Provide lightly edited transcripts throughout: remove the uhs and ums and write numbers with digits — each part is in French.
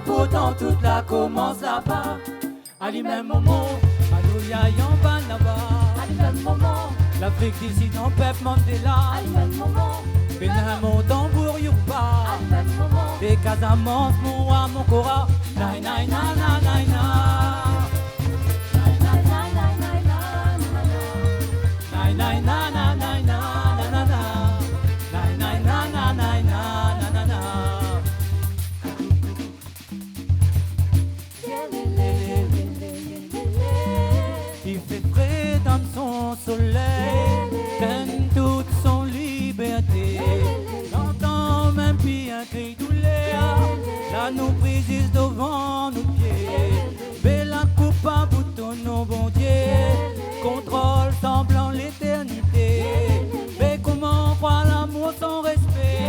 pourtant toute la commence là-bas. À lui même moment, Alléluia, y'en va là-bas. À lui même moment, l'Afrique d'ici, ton peuple Mandela. à lui même moment, Bénin, mon tambour, Yoruba. à lui même moment. Des Casamance, mon roi, mon cora. Naï, naï, na, na, naï, na. Naï, naï, na, na, naï, na, na, na, na. Naï, naï, na, na, naï, na, na, na, na. Il fait frais dans son soleil, donne toute son liberté. J'entends même puis un cri douleur, là nous brise devant nos pieds. Bella coupa bouton nos bon Dieu, contrôle semblant l'éternité. Mais comment croire l'amour sans respect,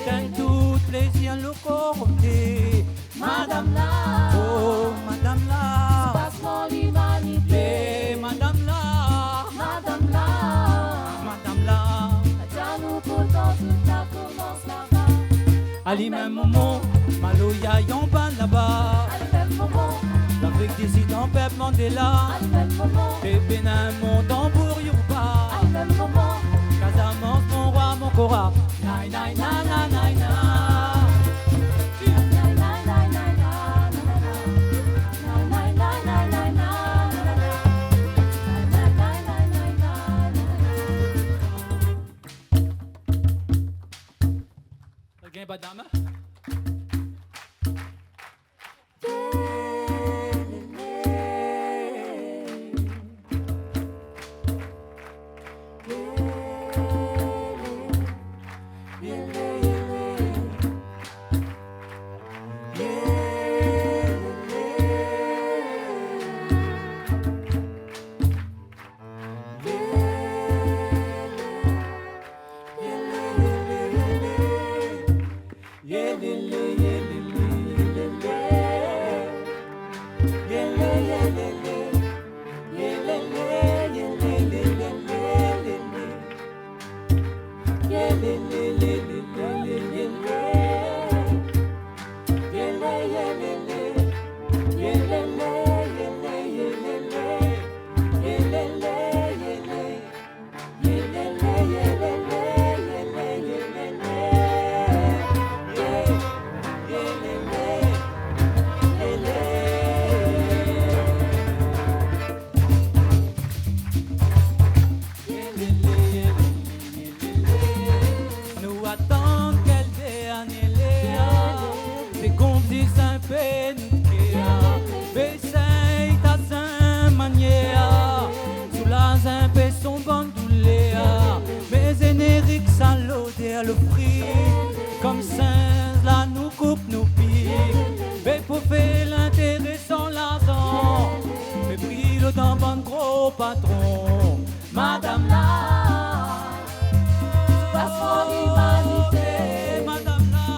donne tout plaisir le corrompu. Madame là, Oh madame là, passement l'humanité. Madame là, Madame là, madame là. nous pourtant toute la commence là-bas. À lui même moment, Maloya y'en va là-bas. À lui même moment, L'Afrique d'ici, ton peuple Mandela. à lui même moment, Les Bénin, mon tambour Yoruba. à lui même moment. Casamance, mon roi, mon cora. Naï, naï, na, na, naï, na. Again, badama. Nous attendons quel dernier léa, c'est qu'on dit un peu nous créa, bessaye ta saint manière, sous la zimpe son bandouléa, mais énérique sans l'odeur le prix, comme singe là nous coupe nous pique, mais pour faire l'intérêt sans l'argent, mais brille dans bon gros patron, madame là. Passement l'humanité. Madame là,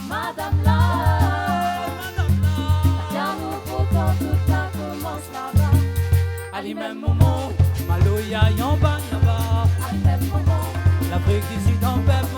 Madame là, madame là. nous pourtant toute la commence là-bas. À lui même moment, Maloya y'en va là-bas. À lui même moment, L'Afrique d'ici, ton peuple